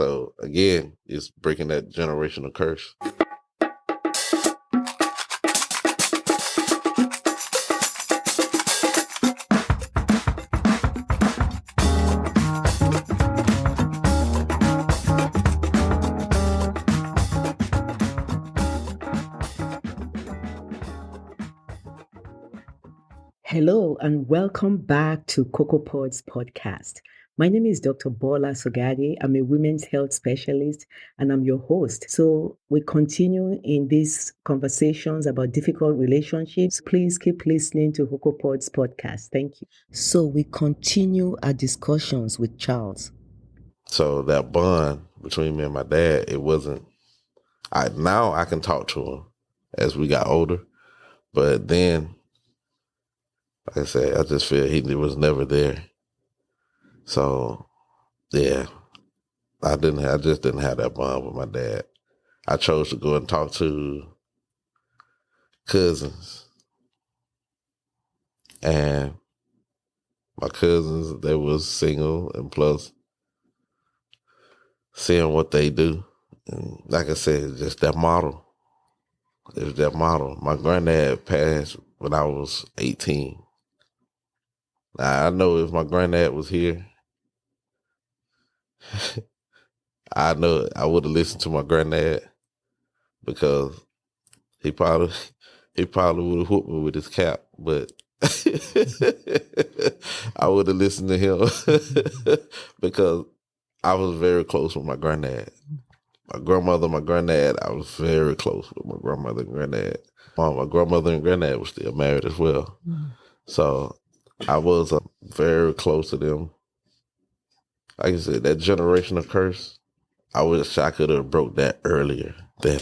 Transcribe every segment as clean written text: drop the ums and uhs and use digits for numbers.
So again, it's breaking that generational curse. Hello and welcome back to CocoaPod's podcast. My name is Dr. Bola Sogadi. I'm a women's health specialist and I'm your host. So we continue in these conversations about difficult relationships. Please keep listening to CocoaPod's podcast. Thank you. So we continue our discussions with Charles. So that bond between me and my dad, it wasn't, now I can talk to him as we got older, but then, like I said, I just feel he was never there. So yeah, I just didn't have that bond with my dad. I chose to go and talk to cousins, and my cousins, they was single, and plus seeing what they do. And like I said, just that model. It's that model. My granddad passed when I was 18. Now, I know if my granddad was here, I know I would have listened to my granddad, because he probably would have whooped me with his cap, but I would have listened to him because I was very close with my granddad. My grandmother, my granddad, I was very close with my grandmother and granddad. My grandmother and granddad were still married as well. So I was very close to them. Like I said, that generational curse, I wish I could have broke that earlier than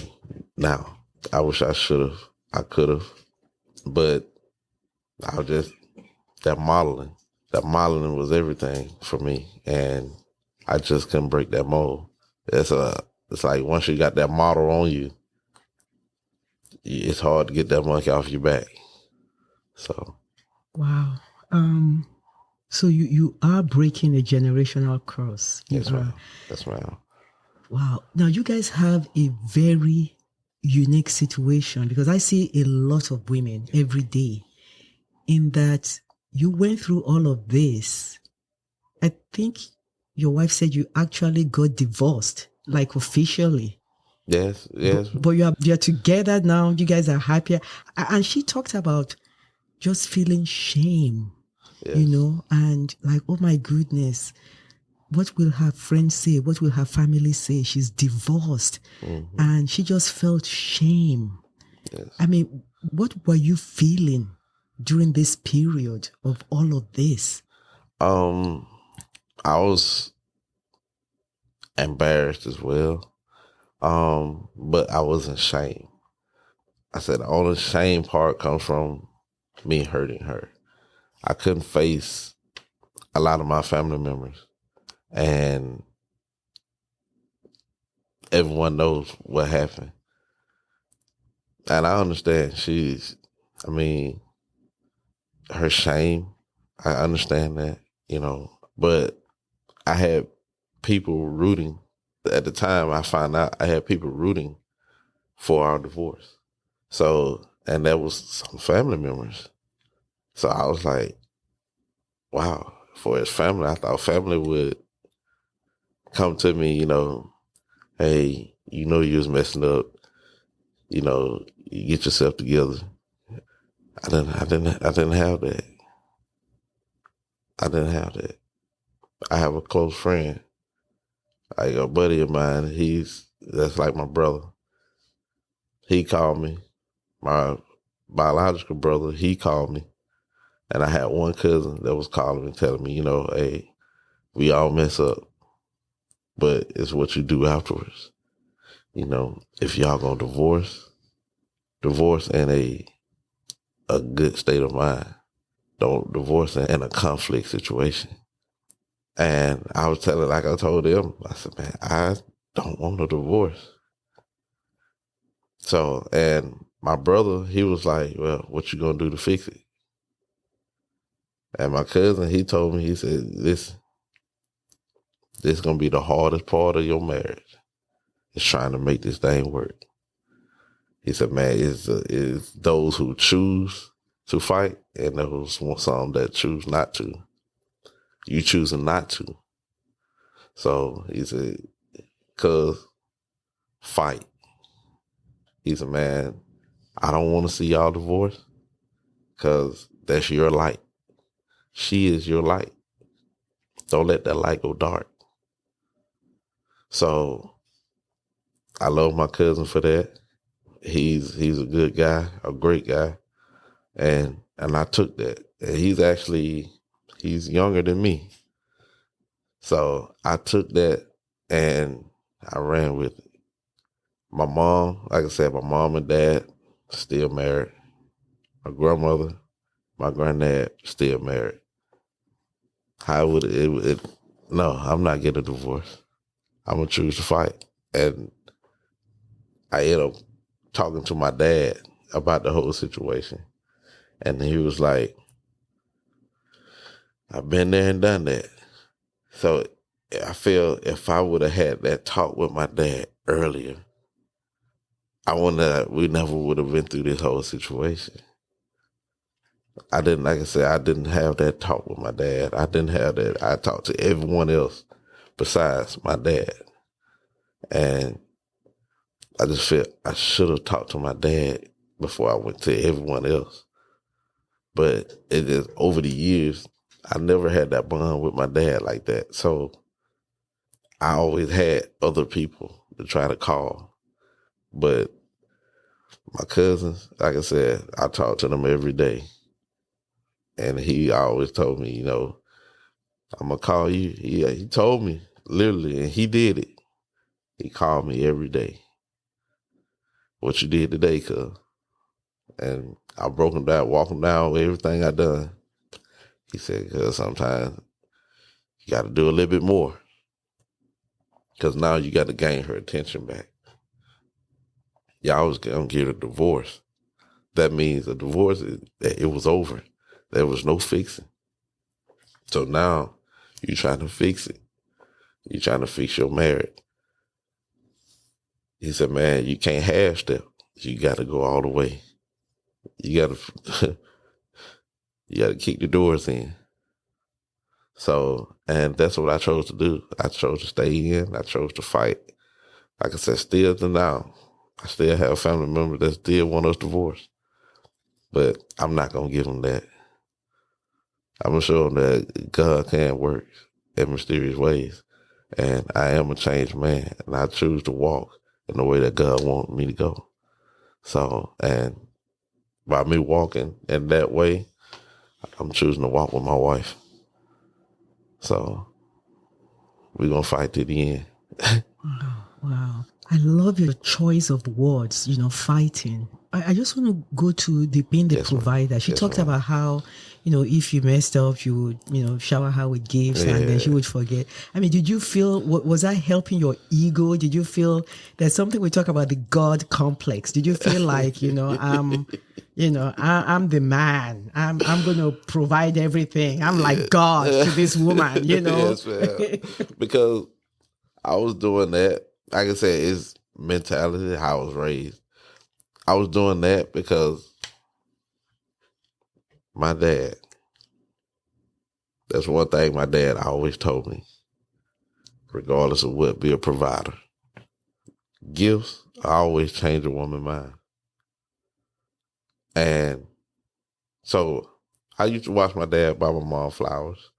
now. I wish I should have. I could have. But I was just, that modeling was everything for me. And I just couldn't break that mold. It's like once you got that model on you, it's hard to get that monkey off your back. So. Wow. So you are breaking a generational curse. Yes, ma'am. Yes, ma'am. Wow. Now you guys have a very unique situation, because I see a lot of women every day, in that you went through all of this. I think your wife said you actually got divorced, like officially. Yes. But you're together now. You guys are happier. And she talked about just feeling shame, yes. And like, oh my goodness, what will her friends say? What will her family say? She's divorced. Mm-hmm. And she just felt shame. Yes. I mean, what were you feeling during this period of all of this? I was embarrassed as well. But I wasn't ashamed. I said the only shame part comes from me hurting her. I couldn't face a lot of my family members, and everyone knows what happened. And I understand her shame. I understand that, but I had people rooting. At the time I found out, I had people rooting for our divorce. So, and that was some family members. So I was like, wow, for his family, I thought family would come to me, hey, you was messing up, you get yourself together. I didn't have that. I didn't have that. I have a close friend, like a buddy of mine. That's like my brother. He called me. My biological brother, he called me. And I had one cousin that was calling me, telling me, hey, we all mess up, but it's what you do afterwards. If y'all gonna divorce in a good state of mind. Don't divorce in a conflict situation. And I was telling, like I told him, I said, man, I don't want a divorce. So, and my brother, he was like, well, what you gonna do to fix it? And my cousin, he told me, he said, listen, This is gonna be the hardest part of your marriage. Is trying to make this thing work. He said, man, is those who choose to fight and those some that choose not to. You choosing not to. So he said, cause fight. He said, man, I don't want to see y'all divorce because that's your light. She is your light. Don't let that light go dark. So I love my cousin for that. He's a good guy, a great guy. And I took that. And he's younger than me. So I took that and I ran with it. My mom, like I said, my mom and dad still married. My grandmother, my granddad still married. How would it no, I'm not getting a divorce. I'm gonna choose to fight. And I ended up talking to my dad about the whole situation. And he was like, I've been there and done that. So I feel if I would have had that talk with my dad earlier, we never would have been through this whole situation. Like I said, I didn't have that talk with my dad. I didn't have that. I talked to everyone else besides my dad. And I just feel I should have talked to my dad before I went to everyone else. But it is over the years, I never had that bond with my dad like that. So I always had other people to try to call. But my cousins, like I said, I talk to them every day. And he always told me, I'm going to call you. He told me, literally, and he did it. He called me every day. What you did today, cuz? And I broke him down, walked him down with everything I done. He said, cuz sometimes you got to do a little bit more. Because now you got to gain her attention back. Y'all was going to get a divorce. That means a divorce, it was over. There was no fixing. So now you trying to fix it. You trying to fix your marriage. He said, man, you can't half step. You got to go all the way. You got to you got to kick the doors in. So, and that's what I chose to do. I chose to stay in. I chose to fight. Like I said, still to now, I still have family members that still want us divorced. But I'm not going to give them that. I'm going to show them that God can work in mysterious ways. And I am a changed man. And I choose to walk in the way that God wants me to go. So, and by me walking in that way, I'm choosing to walk with my wife. So we're going to fight to the end. Wow. I love your choice of words, fighting. I just want to go to the being the Yes, provider. ma'am. She Yes, talked ma'am. about how, if you messed up, you would, shower her with gifts and then she would forget. I mean, did you feel, was that helping your ego? Did you feel there's something we talk about, the God complex? Did you feel like, I'm the man. I'm going to provide everything. I'm like God to this woman, Yes, ma'am. Because I was doing that. Like I said, it's mentality, how I was raised. I was doing that because my dad, that's one thing my dad always told me, regardless of what, be a provider. Gifts always change a woman's mind. And so I used to watch my dad buy my mom flowers.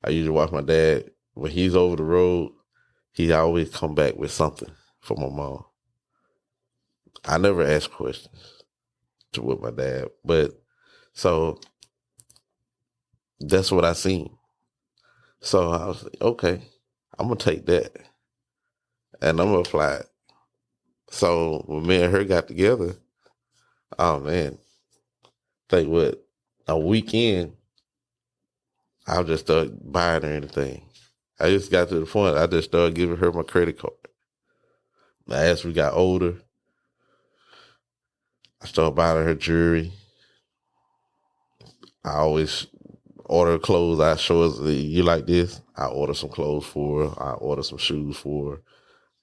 I used to watch my dad, when he's over the road, he always come back with something for my mom. I never asked questions with my dad, but so that's what I seen. So I was like, okay, I'm gonna take that and I'm gonna apply it. So when me and her got together, oh man, think what, a weekend, I just started buying her anything. I just got to the point, I just started giving her my credit card. As we got older, I started buying her jewelry. I always order clothes. I show her, you like this? I order some clothes for her. I order some shoes for her,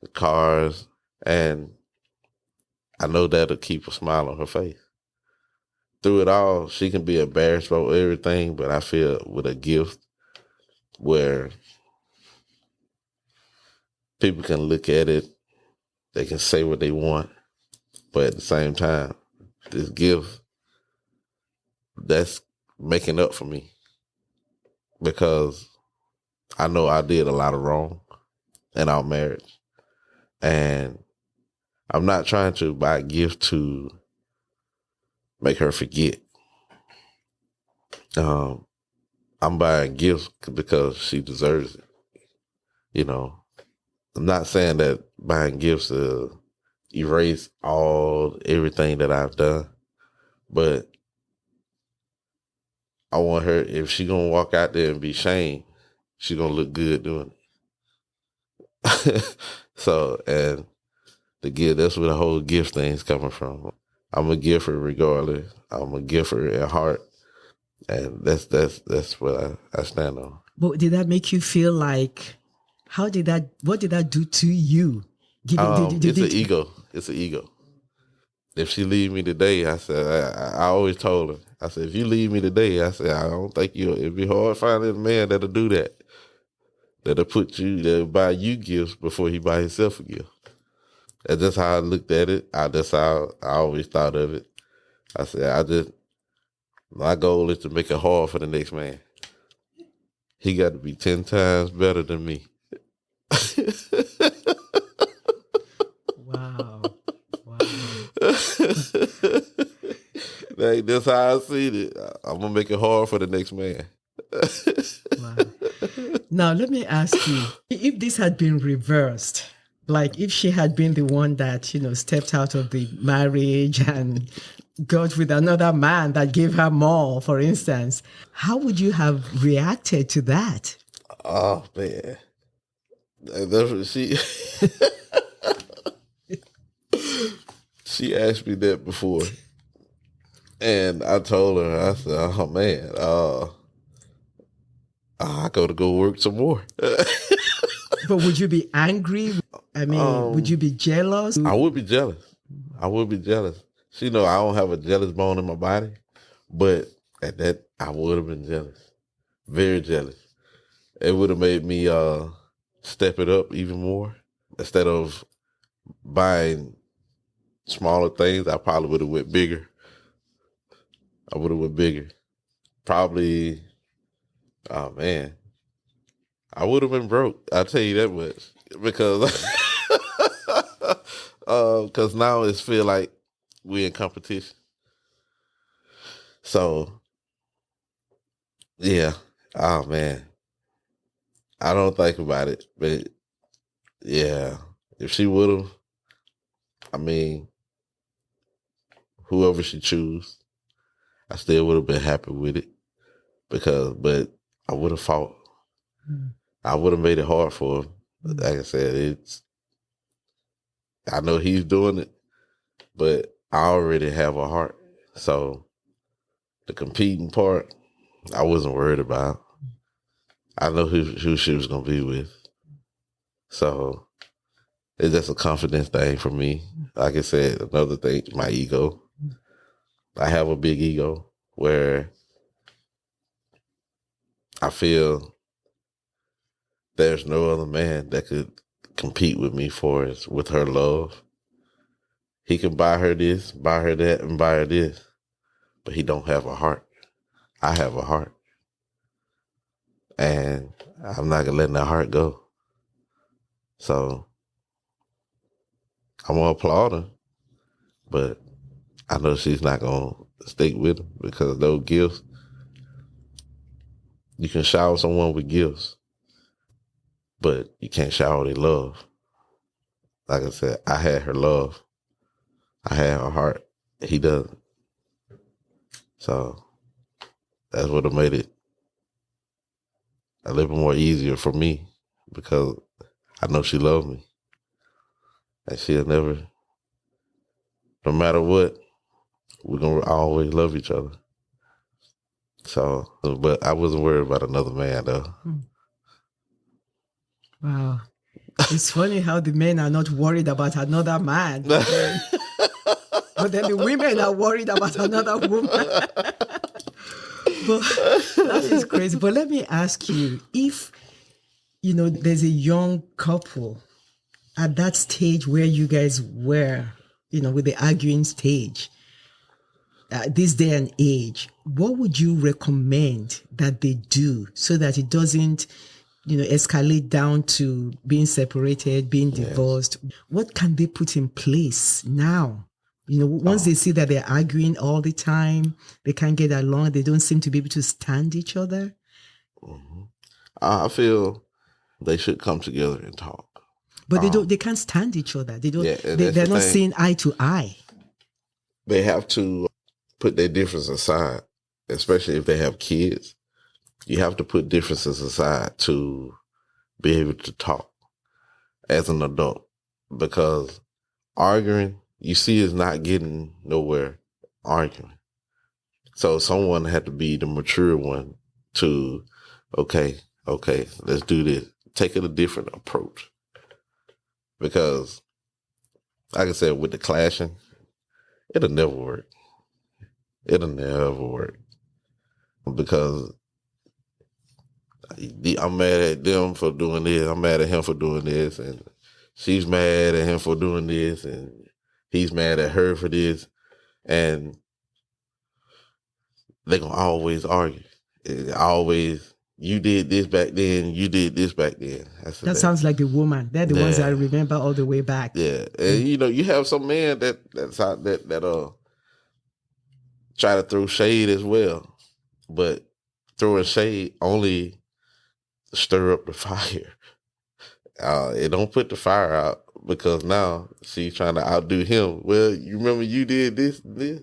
the cars. And I know that'll keep a smile on her face. Through it all, she can be embarrassed about everything, but I feel with a gift where people can look at it, they can say what they want, but at the same time, this gift, that's making up for me because I know I did a lot of wrong in our marriage. And I'm not trying to buy a gift to make her forget. I'm buying gifts because she deserves it. You know, I'm not saying that buying gifts erase everything that I've done, but I want her, if she gonna walk out there and be shamed, she gonna look good doing it. So, and the gift, that's where the whole gift thing's coming from. I'm a giver regardless. I'm a giver at heart. And that's what I stand on. But did that make you feel like, what did that do to you? It's an ego. It's an ego. If she leave me today, I said, I always told her, I said, if you leave me today, I said, I don't think it'd be hard finding a man that'll do that. That'll buy you gifts before he buy himself a gift. And that's how I looked at it. That's how I always thought of it. I said, my goal is to make it hard for the next man. He got to be 10 times better than me. Wow. That's how I see it. I'm going to make it hard for the next man. Wow. Now, let me ask you, if this had been reversed, like if she had been the one that, stepped out of the marriage and got with another man that gave her more, for instance, how would you have reacted to that? Oh, man. That's what she asked me that before. And I told her, I said, oh, man, I got to go work some more. But would you be angry? I mean, would you be jealous? I would be jealous. She know I don't have a jealous bone in my body, but at that, I would have been jealous. Very jealous. It would have made me step it up even more. Instead of buying smaller things, I probably would have went bigger. Probably, oh man, I would have been broke. I'll tell you that much. Because now it's feel like we're in competition. So, yeah. Oh man, I don't think about it, but yeah, if she would have, I mean, whoever she choose, I still would have been happy with it but I would have fought. I would have made it hard for him. Like I said, I know he's doing it, but I already have a heart. So the competing part, I wasn't worried about. I know who she was going to be with. So it's just a confidence thing for me. Like I said, another thing, my ego. I have a big ego where I feel there's no other man that could compete with me with her love. He can buy her this, buy her that, and buy her this, but he don't have a heart. I have a heart. And I'm not gonna let that heart go. So I'm gonna applaud her, but I know she's not gonna stick with him because those gifts, you can shower someone with gifts, but you can't shower their love. Like I said, I had her love. I had her heart. He doesn't. So that's what made it a little bit more easier for me because I know she loved me. And she'll never, no matter what, we're going to always love each other. So, but I wasn't worried about another man though. Wow. It's funny how the men are not worried about another man, but then the women are worried about another woman. But that is crazy. But let me ask you, if, there's a young couple at that stage where you guys were, with the arguing stage, this day and age, what would you recommend that they do so that it doesn't, escalate down to being separated, being divorced? Yes. What can they put in place now? Once they see that they're arguing all the time, they can't get along, they don't seem to be able to stand each other. Mm-hmm. I feel they should come together and talk. But they can't stand each other. They don't. Yeah, they're not seeing eye to eye. They have to put their differences aside, especially if they have kids. You have to put differences aside to be able to talk as an adult, because arguing, you see, is not getting nowhere arguing. So someone had to be the mature one to, okay, let's do this. Take it a different approach. Because, like I said, with the clashing, it'll never work. It'll never work. Because I'm mad at them for doing this. I'm mad at him for doing this. And she's mad at him for doing this. And he's mad at her for this. And they're going to always argue. Always, you did this back then, you did this back then. That sounds like the woman. They're the ones that I remember all the way back. Yeah. And you have some men that's out that try to throw shade as well. But throwing shade only stir up the fire. It don't put the fire out, because now she's trying to outdo him. Well, you remember you did this and this?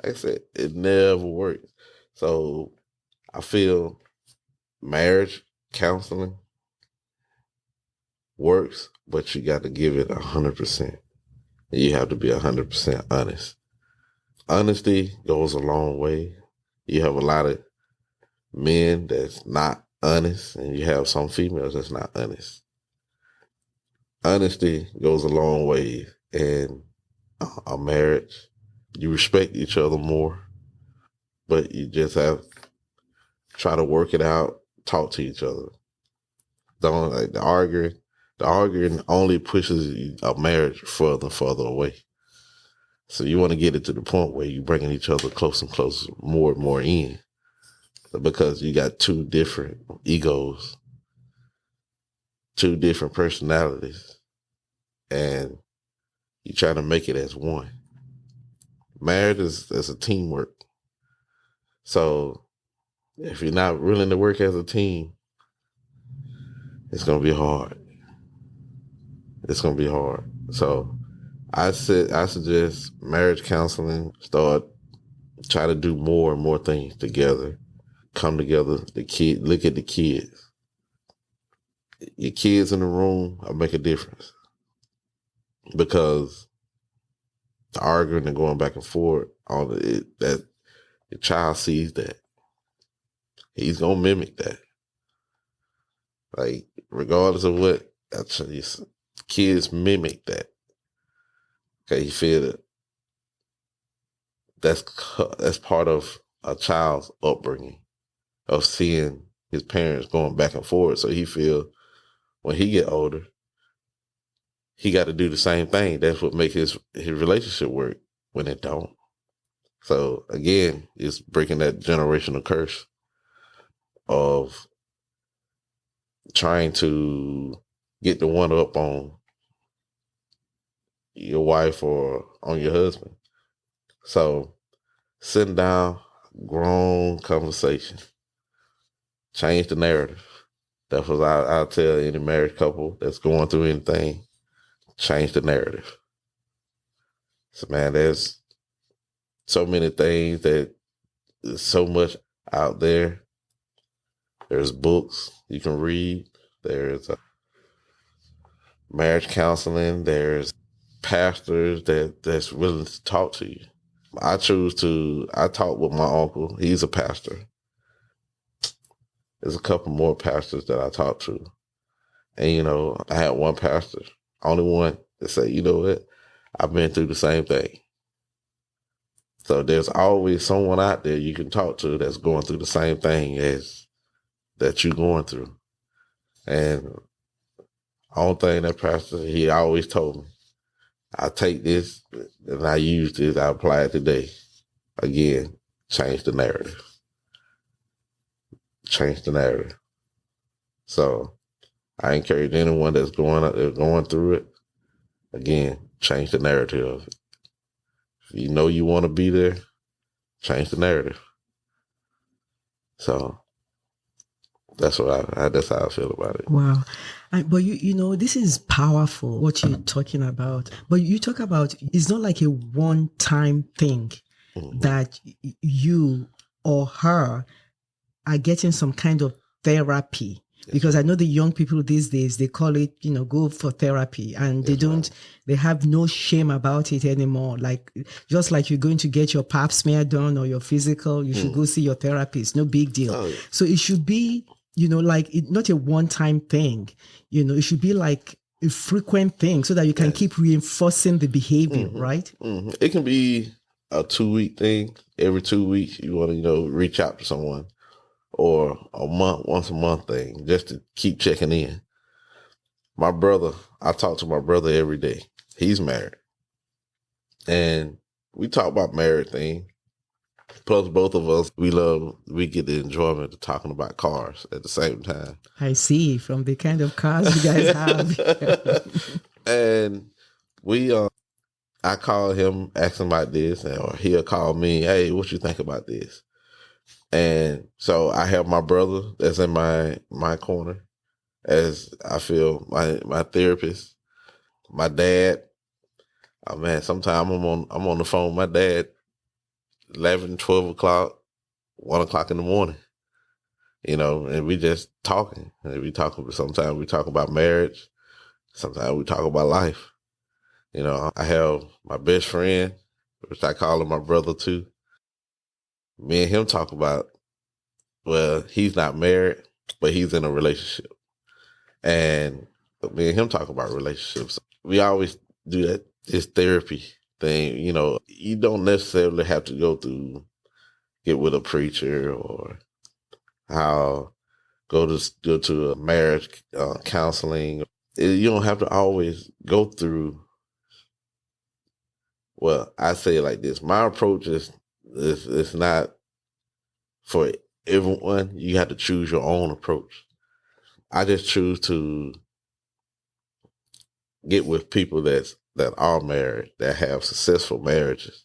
Like I said, it never works. So I feel marriage counseling works, but you got to give it 100%. You have to be 100% honest. Honesty goes a long way. You have a lot of men that's not honest, and you have some females that's not honest. Honesty goes a long way in a marriage. You respect each other more, but you just have to try to work it out, talk to each other. Don't like the arguing. The arguing only pushes a marriage further and further away. So you want to get it to the point where you're bringing each other close and closer, more and more in. Because you got two different egos, two different personalities, and you try to make it as one. Marriage is a teamwork. So if you're not willing to work as a team, it's going to be hard. It's going to be hard. So I suggest marriage counseling, try to do more and more things together. Come together, look at the kids. Your kids in the room will make a difference. Because the arguing and going back and forth, that the child sees that. He's going to mimic that. Like, regardless of what, kids mimic that. Okay, you feel that that's part of a child's upbringing, of seeing his parents going back and forth. So he feel when he get older, he got to do the same thing. That's what makes his relationship work when it don't. So again, it's breaking that generational curse of trying to get the one up on your wife or on your husband. So sitting down, grown conversation, change the narrative. That's what I'll tell any married couple that's going through anything. Change the narrative. So man, there's so many things, there's so much out there. There's books you can read. There's marriage counseling. There's pastors that's willing to talk to you. I talk with my uncle. He's a pastor. there's a couple more pastors that I talked to. And, you know, I had one pastor, only one, that said, you know what, I've been through the same thing. So there's always someone out there you can talk to that's going through the same thing as that you're going through. And only thing that pastor, he always told me, I take this and I use this, I apply it today. Again, change the narrative. Change the narrative. So I encourage anyone that's going through it, again, change the narrative. If you know you want to be there, change the narrative. So that's that's how I feel about it. Wow. But you know, this is powerful, what you're talking about. But you talk about, it's not like a one-time thing that you or her are getting some kind of therapy. Because I know the young people these days, they call it, you know, go for therapy, and they have no shame about it anymore. Like, just like you're going to get your pap smear done or your physical, you should go see your therapist. No big deal. Oh, yeah. So it should be, you know, like not a one-time thing, you know, it should be like a frequent thing so that you can keep reinforcing the behavior, right? Mm-hmm. It can be a 2-week thing. Every 2 weeks, you want to, you know, reach out to someone. Or once a month thing, just to keep checking in. My brother, I talk to my brother every day. He's married. And we talk about married thing. Plus, both of us, we get the enjoyment of talking about cars at the same time. I see, from the kind of cars you guys have. And I call him, ask him about this, or he'll call me, hey, what you think about this? And so I have my brother that's in my corner, as I feel my therapist. My dad, oh man, sometimes I'm on the phone with my dad 11, 12 o'clock, 1 o'clock in the morning, you know, and we just talking. And sometimes we talk about marriage, sometimes we talk about life. You know, I have my best friend, which I call him my brother too. Me and him talk about, well, he's not married, but he's in a relationship. And me and him talk about relationships. We always do this therapy thing. You know, you don't necessarily have to get with a preacher or go to a marriage counseling. You don't have to always go through. Well, I say it like this. My approach is not for everyone. You have to choose your own approach. I just choose to get with people that are married, that have successful marriages,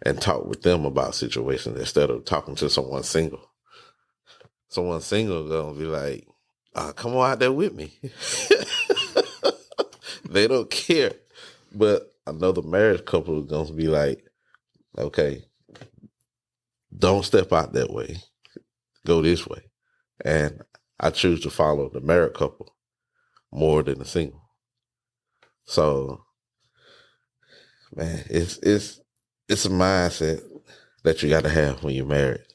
and talk with them about situations instead of talking to someone single. Someone single gonna be like, come on out there with me. They don't care. But another married couple is gonna be like, okay, don't step out that way. Go this way. And I choose to follow the married couple more than the single. So, man, it's a mindset that you got to have when you're married.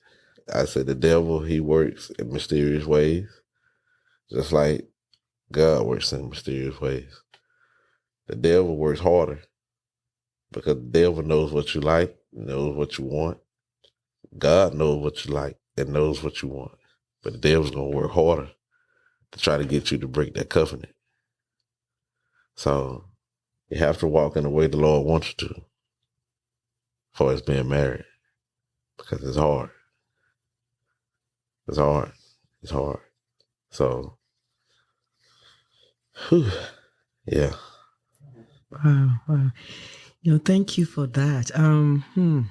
I said the devil, he works in mysterious ways, just like God works in mysterious ways. The devil works harder because the devil knows what you like, knows what you want. God knows what you like and knows what you want. But the devil's going to work harder to try to get you to break that covenant. So you have to walk in the way the Lord wants you to for us being married, because it's hard. It's hard. It's hard. So, yeah. Wow. You know, thank you for that. You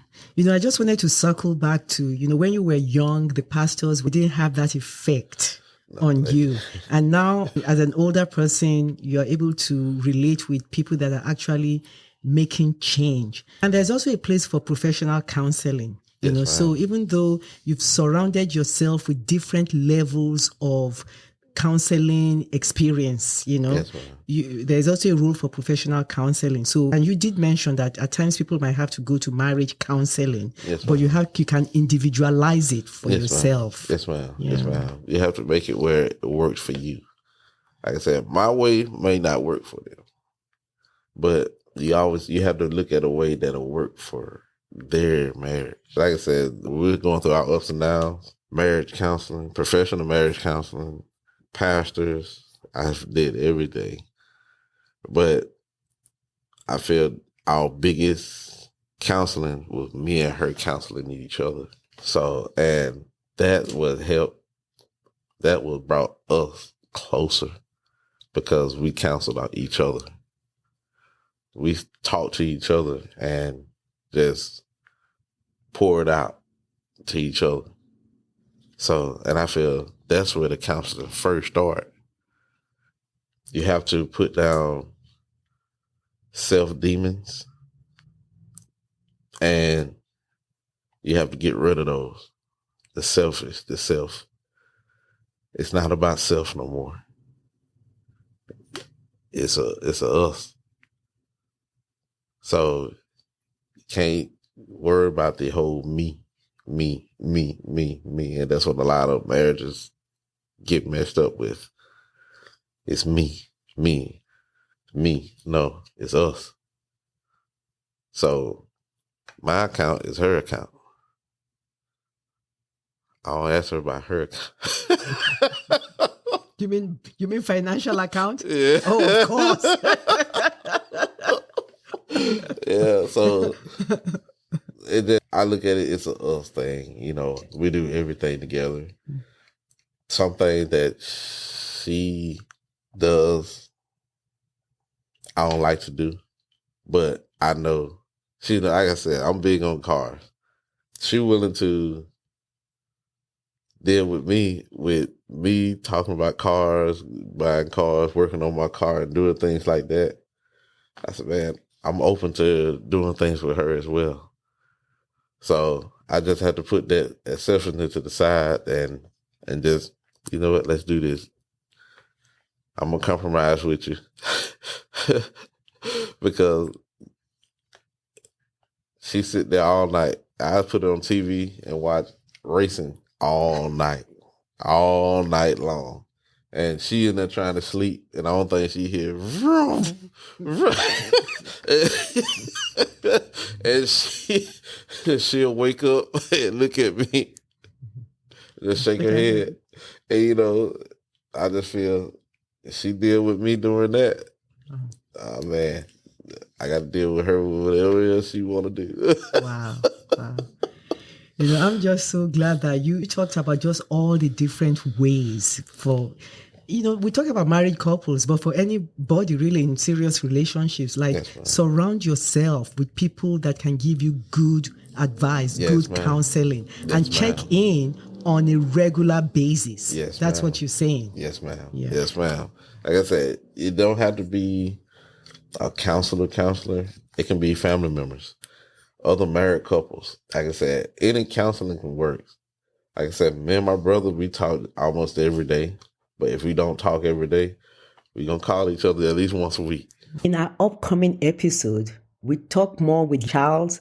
know, I just wanted to circle back to, you know, when you were young, the pastors, we didn't have that effect on you. And now, as an older person, you're able to relate with people that are actually making change. And there's also a place for professional counseling. You know, so even though you've surrounded yourself with different levels of counseling experience, Yes, ma'am. there's also a role for professional counseling. So, and you did mention that at times people might have to go to marriage counseling, Yes, but ma'am. you can individualize it for Yes, yourself. ma'am. Yes, ma'am. Yeah. Yes, ma'am. You have to make it where it works for you. Like I said, my way may not work for them, but you have to look at a way that'll work for their marriage. Like I said, we're going through our ups and downs. Marriage counseling, professional marriage counseling, pastors. I did everything, but I feel our biggest counseling was me and her counseling each other. So, and that would help. That would brought us closer because we counseled out each other. We talked to each other and just poured out to each other. So, and I feel that's where the counseling first start. You have to put down self-demons and you have to get rid of those. The selfish, the self. It's not about self no more. It's a us. So you can't worry about the whole me. And that's what a lot of marriages get messed up with. It's me. No, it's us. So my account is her account. I'll ask her about her account. You mean financial account? Yeah. Oh, of course. Yeah, so I look at it, it's a us thing. We do everything together. Something that she does, I don't like to do, but I know like I said, I'm big on cars. She willing to deal with me talking about cars, buying cars, working on my car, and doing things like that. I said, man, I'm open to doing things with her as well. So I just had to put that selfishness to the side and just, you know what, let's do this. I'm going to compromise with you because she sit there all night. I put it on TV and watch racing all night long. And she in there trying to sleep, and I don't think she hear vroom, vroom. And she'll wake up and look at me, just shake her head. And I just feel she deal with me doing that. Oh man, I got to deal with her with whatever else she want to do. Wow. I'm just so glad that you talked about just all the different ways for, we talk about married couples, but for anybody really in serious relationships, like Yes, surround yourself with people that can give you good advice, good counseling, and check in on a regular basis. Yes, that's what you're saying. Yes, ma'am. Yeah. Yes, ma'am. Like I said, it don't have to be a counselor. It can be family members. Other married couples. Like I said, any counseling can work. Like I said, me and my brother, we talk almost every day. But if we don't talk every day, we're going to call each other at least once a week. In our upcoming episode, we talk more with Charles